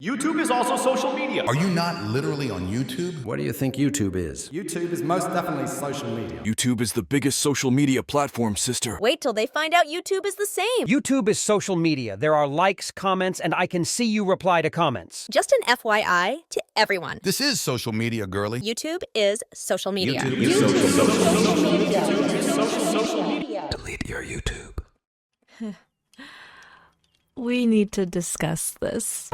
YouTube is also social media. Are you not literally on YouTube? What do you think YouTube is? YouTube is most definitely social media. YouTube is the biggest social media platform, sister. Wait till they find out YouTube is the same. YouTube is social media. There are likes, comments, and I can see you reply to comments. Just an FYI to everyone. This is social media, girly. YouTube is social media. YouTube is social media. YouTube is social media. Delete your YouTube. We need to discuss this.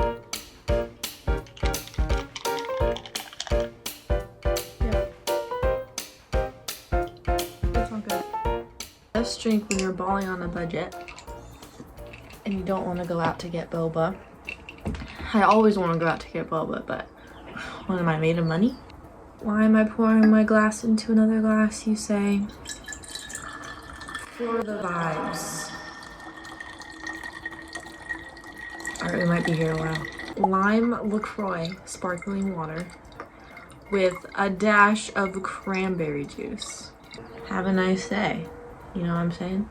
Best drink when you're balling on a budget and you don't want to go out to get boba. I always want to go out to get boba, but when am I made of money? Why am I pouring my glass into another glass, you say? For the vibes. Alright, we might be here a while. Lime LaCroix sparkling water with a dash of cranberry juice. Have a nice day. You know what I'm saying?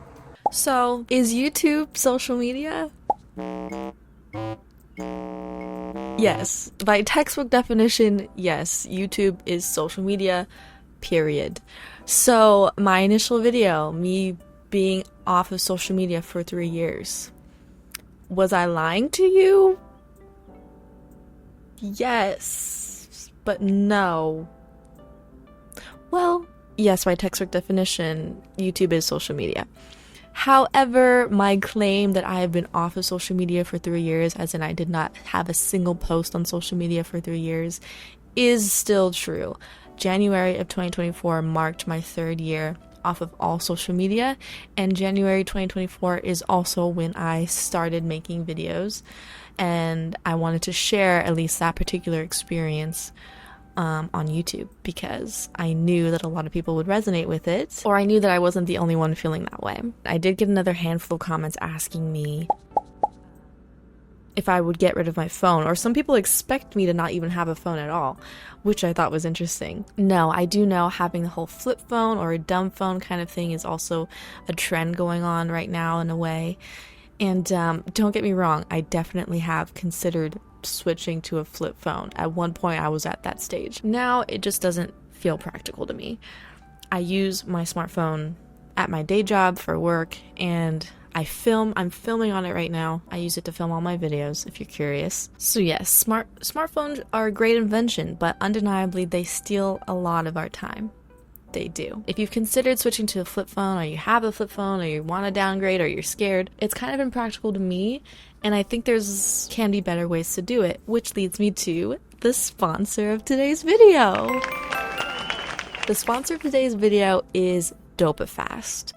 So, is YouTube social media? Yes. By textbook definition, yes, YouTube is social media, period. So, my initial video, me being off of social media for 3 years, was I lying to you? Yes, but no. Well, yes, by textbook definition, YouTube is social media. However, my claim that I have been off of social media for 3 years, as in I did not have a single post on social media for 3 years, is still true. January of 2024 marked my 3rd year off of all social media, and January 2024 is also when I started making videos, and I wanted to share at least that particular experience on YouTube because I knew that a lot of people would resonate with it, or I knew that I wasn't the only one feeling that way. I did get another handful of comments asking me if I would get rid of my phone, or some people expect me to not even have a phone at all, which I thought was interesting. No, I do know having the whole flip phone or a dumb phone kind of thing is also a trend going on right now in a way. And don't get me wrong, I definitely have considered switching to a flip phone. At one point I was at that stage. Now it just doesn't feel practical to me. I use my smartphone at my day job for work, and I'm filming on it right now. I use it to film all my videos, if you're curious. So yes, smartphones are a great invention, but undeniably they steal a lot of our time. They do. If you've considered switching to a flip phone, or you have a flip phone, or you want to downgrade, or you're scared, it's kind of impractical to me, and I think can be better ways to do it, which leads me to the sponsor of today's video. The sponsor of today's video is DopaFast.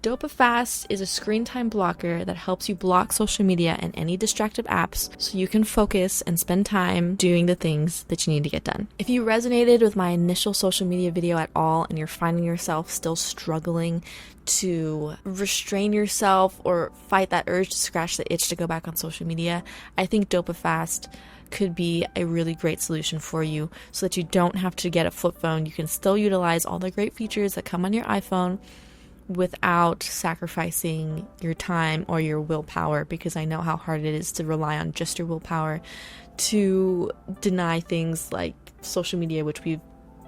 DopaFast is a screen time blocker that helps you block social media and any distractive apps so you can focus and spend time doing the things that you need to get done. If you resonated with my initial social media video at all and you're finding yourself still struggling to restrain yourself or fight that urge to scratch the itch to go back on social media, I think DopaFast could be a really great solution for you so that you don't have to get a flip phone. You can still utilize all the great features that come on your iPhone without sacrificing your time or your willpower, because I know how hard it is to rely on just your willpower to deny things like social media, which we've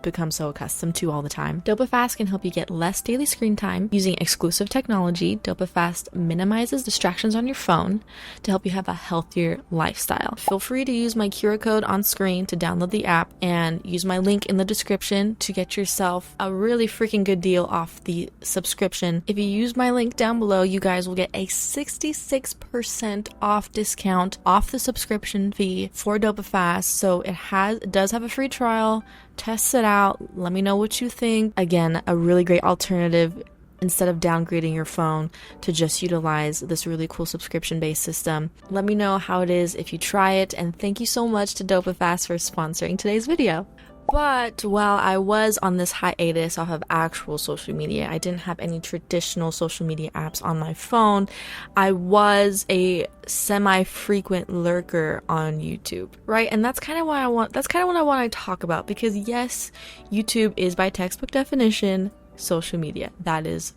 become so accustomed to all the time. DopaFast can help you get less daily screen time using exclusive technology. DopaFast minimizes distractions on your phone to help you have a healthier lifestyle. Feel free to use my QR code on screen to download the app, and use my link in the description to get yourself a really freaking good deal off the subscription. If you use my link down below, you guys will get a 66% off discount off the subscription fee for DopaFast. So it does have a free trial. Test it out. Let me know what you think. Again, a really great alternative instead of downgrading your phone to just utilize this really cool subscription-based system. Let me know how it is if you try it, and thank you so much to DopaFast for sponsoring today's video. But while I was on this hiatus off of actual social media, I didn't have any traditional social media apps on my phone. I was a semi-frequent lurker on YouTube, right? And that's kind of what I want to talk about, because yes, YouTube is by textbook definition social media. That is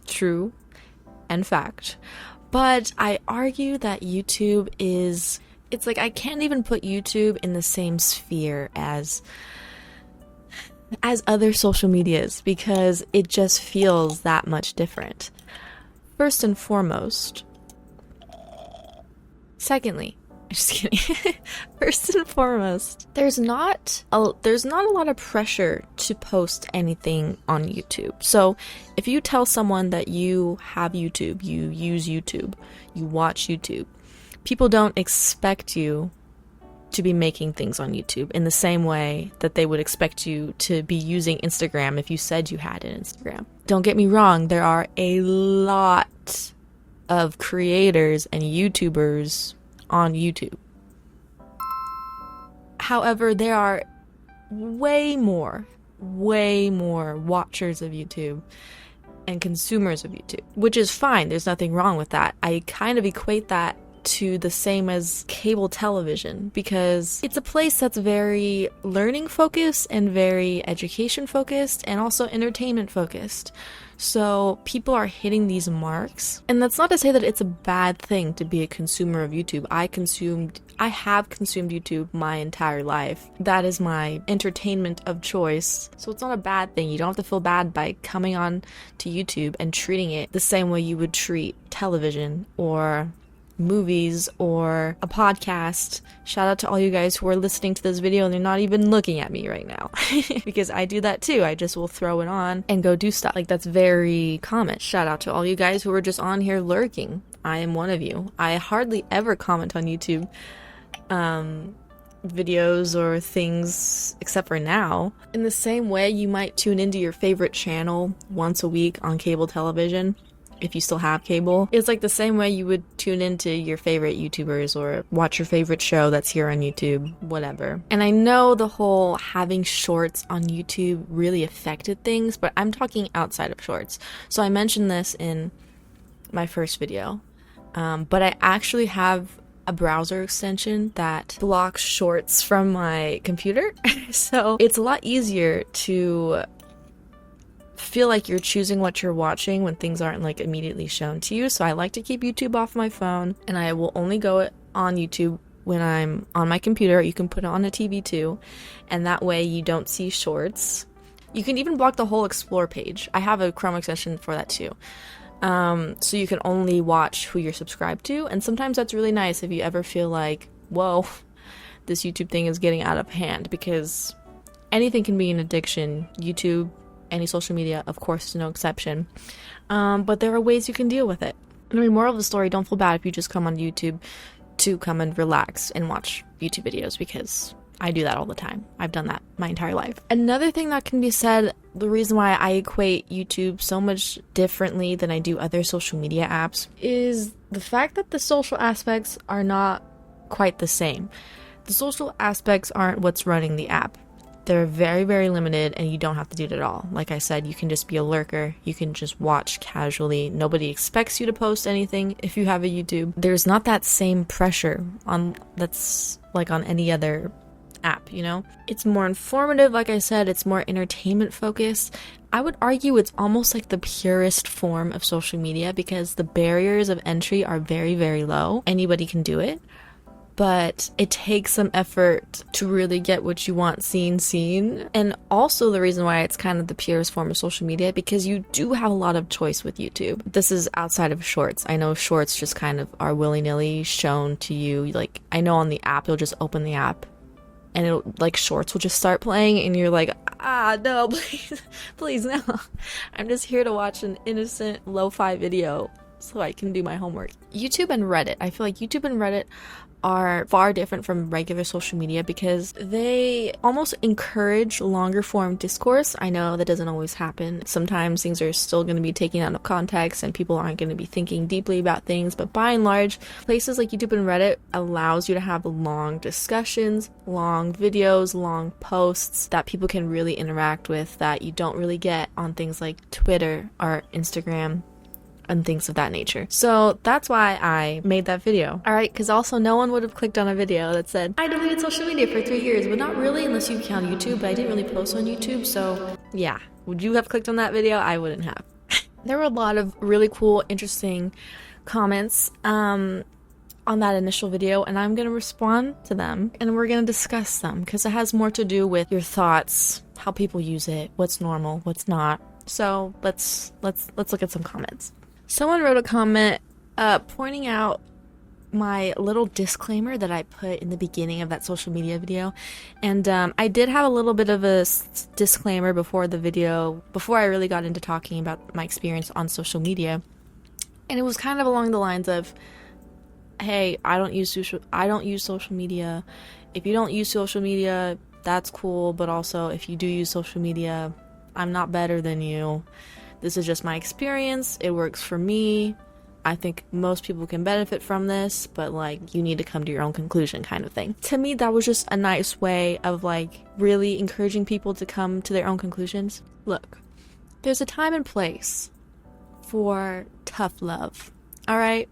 true and fact. But I argue that YouTube is It's like I can't even put YouTube in the same sphere as other social medias because it just feels that much different. First and foremost. Secondly, just kidding. First and foremost, there's not a lot of pressure to post anything on YouTube. So if you tell someone that you have YouTube, you use YouTube, you watch YouTube, people don't expect you to be making things on YouTube in the same way that they would expect you to be using Instagram if you said you had an Instagram. Don't get me wrong, there are a lot of creators and YouTubers on YouTube. However, there are way more watchers of YouTube and consumers of YouTube, which is fine. There's nothing wrong with that. I kind of equate that to the same as cable television because it's a place that's very learning focused and very education focused and also entertainment focused. So people are hitting these marks, and that's not to say that it's a bad thing to be a consumer of YouTube. I have consumed YouTube my entire life. That is my entertainment of choice. So it's not a bad thing. You don't have to feel bad by coming on to YouTube and treating it the same way you would treat television or movies or a podcast. Shout out to all you guys who are listening to this video and they're not even looking at me right now because I do that too. I just will throw it on and go do stuff. Like, that's very common. Shout out to all you guys who are just on here lurking. I am one of you. I hardly ever comment on YouTube videos or things except for now. In the same way you might tune into your favorite channel once a week on cable television, if you still have cable. It's like the same way you would tune into your favorite YouTubers or watch your favorite show that's here on YouTube, whatever. And I know the whole having shorts on YouTube really affected things, but I'm talking outside of shorts. So I mentioned this in my first video, but I actually have a browser extension that blocks shorts from my computer. So it's a lot easier to feel like you're choosing what you're watching when things aren't like immediately shown to you. So I like to keep YouTube off my phone, and I will only go on YouTube when I'm on my computer. You can put it on a TV too, and that way you don't see shorts. You can even block the whole explore page. I have a Chrome extension for that too. So you can only watch who you're subscribed to, and sometimes that's really nice if you ever feel like, whoa, this YouTube thing is getting out of hand, because anything can be an addiction. YouTube, any social media, of course, is no exception. But there are ways you can deal with it. I mean, moral of the story, don't feel bad if you just come on YouTube to come and relax and watch YouTube videos, because I do that all the time. I've done that my entire life. Another thing that can be said, the reason why I equate YouTube so much differently than I do other social media apps, is the fact that the social aspects are not quite the same. The social aspects aren't what's running the app. They're very, very limited, and you don't have to do it at all. Like I said, you can just be a lurker. You can just watch casually. Nobody expects you to post anything if you have a YouTube. There's not that same pressure that's like on any other app, you know? It's more informative, like I said. It's more entertainment focused. I would argue it's almost like the purest form of social media, because the barriers of entry are very, very low. Anybody can do it. But it takes some effort to really get what you want seen. And also the reason why it's kind of the purest form of social media, because you do have a lot of choice with YouTube. This is outside of shorts. I know shorts just kind of are willy-nilly shown to you. Like, I know on the app, you'll just open the app and it'll, like, shorts will just start playing, and you're like, no, please no. I'm just here to watch an innocent lo-fi video so I can do my homework. YouTube and Reddit. I feel like YouTube and Reddit are far different from regular social media because they almost encourage longer form discourse. I know that doesn't always happen. Sometimes things are still going to be taken out of context and people aren't going to be thinking deeply about things, but by and large, places like YouTube and Reddit allows you to have long discussions, long videos, long posts that people can really interact with, that you don't really get on things like Twitter or Instagram and things of that nature. So that's why I made that video. Alright, because also no one would have clicked on a video that said, I deleted social media for 3 years, but not really unless you count YouTube, but I didn't really post on YouTube, so yeah. Would you have clicked on that video? I wouldn't have. There were a lot of really cool, interesting comments. on that initial video, and I'm going to respond to them, and we're going to discuss them, because it has more to do with your thoughts, how people use it, what's normal, what's not. So let's look at some comments. Someone wrote a comment pointing out my little disclaimer that I put in the beginning of that social media video. And I did have a little bit of a disclaimer before the video, before I really got into talking about my experience on social media. And it was kind of along the lines of, hey, I don't use social media. If you don't use social media, that's cool, but also if you do use social media, I'm not better than you. This is just my experience. It works for me. I think most people can benefit from this, but like, you need to come to your own conclusion kind of thing. To me, that was just a nice way of like really encouraging people to come to their own conclusions. Look, there's a time and place for tough love, all right?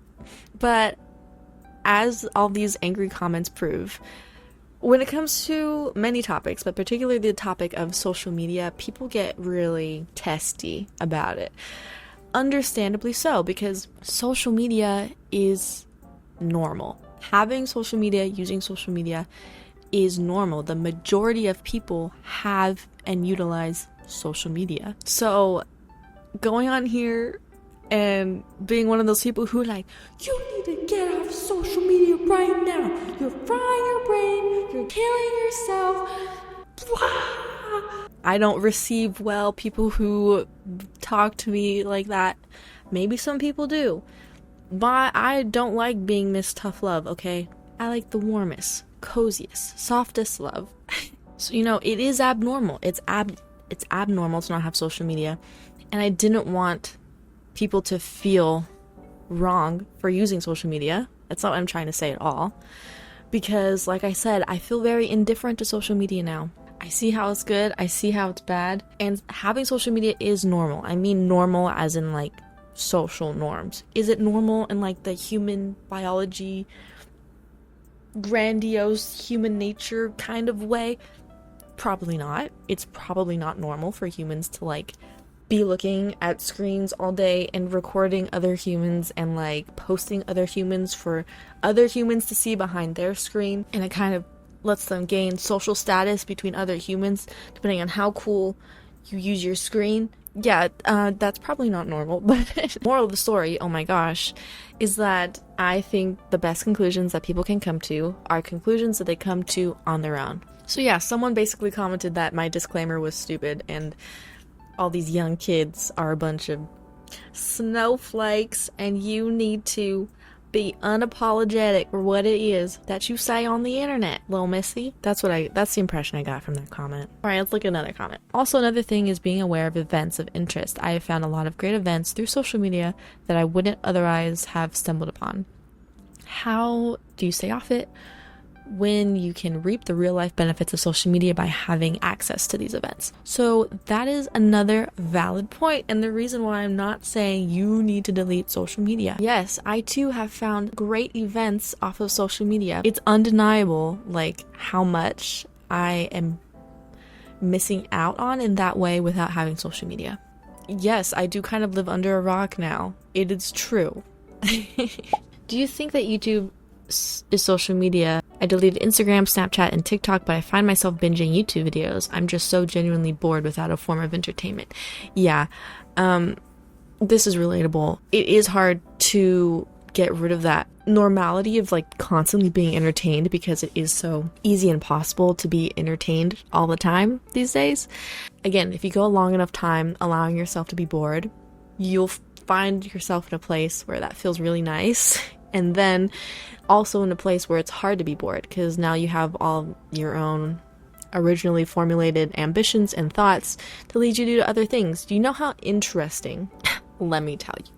But as all these angry comments prove, when it comes to many topics, but particularly the topic of social media, people get really testy about it. Understandably so, because social media is normal. Having social media, using social media is normal. The majority of people have and utilize social media. So going on here and being one of those people who are like, you need to get off social media right now. You're frying your brain. You're killing yourself. Blah. I don't receive well people who talk to me like that. Maybe some people do. But I don't like being Miss Tough Love, okay? I like the warmest, coziest, softest love. So, you know, it is abnormal. It's abnormal to not have social media. And I didn't want people to feel wrong for using social media. That's not what I'm trying to say at all. Because, like I said, I feel very indifferent to social media now. I see how it's good, I see how it's bad, and having social media is normal. I mean normal as in like social norms. Is it normal in like the human biology, grandiose human nature kind of way? Probably not. It's probably not normal for humans to like be looking at screens all day and recording other humans and like posting other humans for other humans to see behind their screen, and it kind of lets them gain social status between other humans depending on how cool you use your screen. Yeah, that's probably not normal, but moral of the story, oh my gosh, is that I think the best conclusions that people can come to are conclusions that they come to on their own. So yeah, someone basically commented that my disclaimer was stupid and all these young kids are a bunch of snowflakes and you need to be unapologetic for what it is that you say on the internet, Lil Missy. That's the impression I got from that comment. Alright, let's look at another comment. Also, another thing is being aware of events of interest. I have found a lot of great events through social media that I wouldn't otherwise have stumbled upon. How do you stay off it when you can reap the real life benefits of social media by having access to these events? So that is another valid point, and the reason why I'm not saying you need to delete social media. Yes, I too have found great events off of social media. It's undeniable like how much I am missing out on in that way without having social media. Yes, I do kind of live under a rock now. It is true. Do you think that YouTube is social media? I deleted Instagram, Snapchat, and TikTok, but I find myself binging YouTube videos. I'm just so genuinely bored without a form of entertainment. Yeah, this is relatable. It is hard to get rid of that normality of like constantly being entertained because it is so easy and possible to be entertained all the time these days. Again, if you go a long enough time allowing yourself to be bored, you'll find yourself in a place where that feels really nice. And then also in a place where it's hard to be bored because now you have all your own originally formulated ambitions and thoughts to lead you to do other things. Do you know how interesting, let me tell you,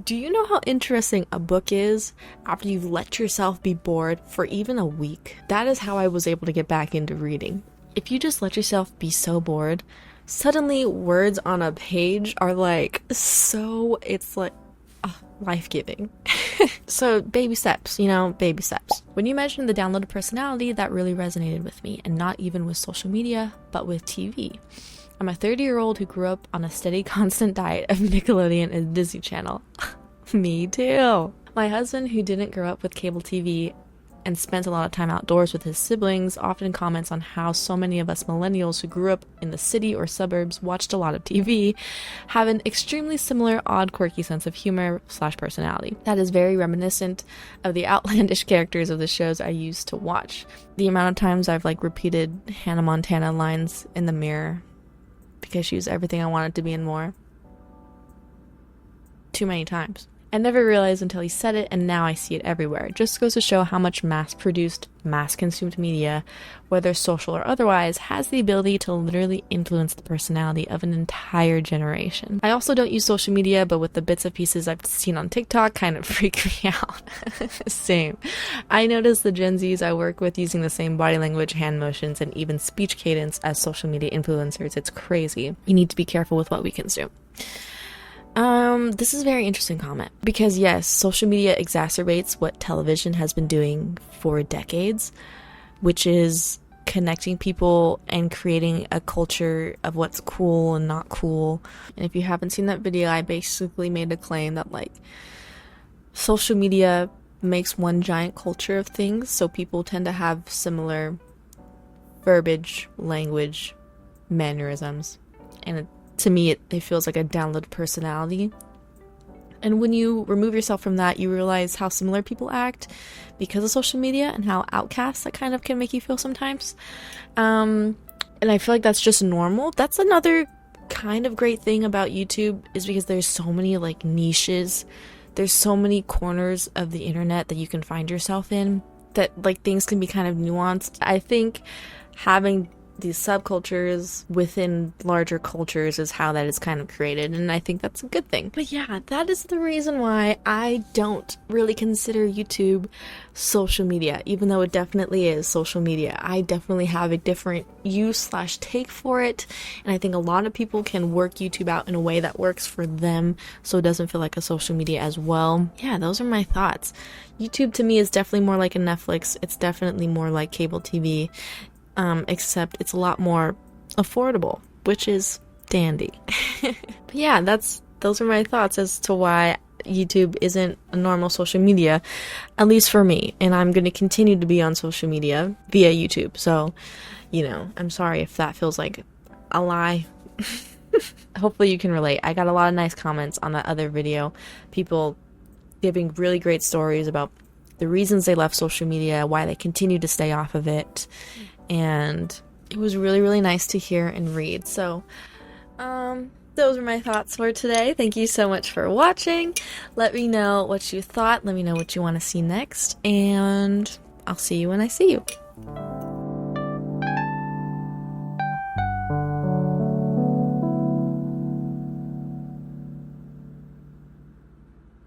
do you know how interesting a book is after you've let yourself be bored for even a week? That is how I was able to get back into reading. If you just let yourself be so bored, suddenly words on a page are like so, it's like life-giving. So baby steps, baby steps. When you mentioned the downloaded personality, that really resonated with me, and not even with social media, but with TV. I'm a 30-year-old who grew up on a steady, constant diet of Nickelodeon and Disney Channel. Me too. My husband, who didn't grow up with cable TV and spent a lot of time outdoors with his siblings, often comments on how so many of us millennials who grew up in the city or suburbs, watched a lot of TV, have an extremely similar, odd, quirky sense of humor / personality. That is very reminiscent of the outlandish characters of the shows I used to watch. The amount of times I've repeated Hannah Montana lines in the mirror because she was everything I wanted to be and more. Too many times. I never realized until he said it, and now I see it everywhere. It just goes to show how much mass-produced, mass-consumed media, whether social or otherwise, has the ability to literally influence the personality of an entire generation. I also don't use social media, but with the bits and pieces I've seen on TikTok kind of freak me out. Same. I notice the Gen Zs I work with using the same body language, hand motions, and even speech cadence as social media influencers. It's crazy. You need to be careful with what we consume. This is a very interesting comment because yes, social media exacerbates what television has been doing for decades, which is connecting people and creating a culture of what's cool and not cool. And if you haven't seen that video, I basically made a claim that social media makes one giant culture of things, so people tend to have similar verbiage, language, mannerisms, and to me, it feels like a download personality. And when you remove yourself from that, you realize how similar people act because of social media and how outcast that kind of can make you feel sometimes. And I feel like that's just normal. That's another kind of great thing about YouTube is because there's so many niches. There's so many corners of the internet that you can find yourself in that things can be kind of nuanced. I think having these subcultures within larger cultures is how that is kind of created, and I think that's a good thing. But yeah, that is the reason why I don't really consider YouTube social media, even though it definitely is social media. I definitely have a different use / take for it, and I think a lot of people can work YouTube out in a way that works for them so it doesn't feel like a social media as well. Yeah, those are my thoughts. YouTube to me is definitely more like a Netflix. It's definitely more like cable TV. Except it's a lot more affordable, which is dandy. But yeah, those are my thoughts as to why YouTube isn't a normal social media, at least for me. And I'm going to continue to be on social media via YouTube. So, I'm sorry if that feels like a lie. Hopefully you can relate. I got a lot of nice comments on that other video. People giving really great stories about the reasons they left social media, why they continue to stay off of it. And it was really, really nice to hear and read. So, those are my thoughts for today. Thank you so much for watching. Let me know what you thought. Let me know what you want to see next. And I'll see you when I see you.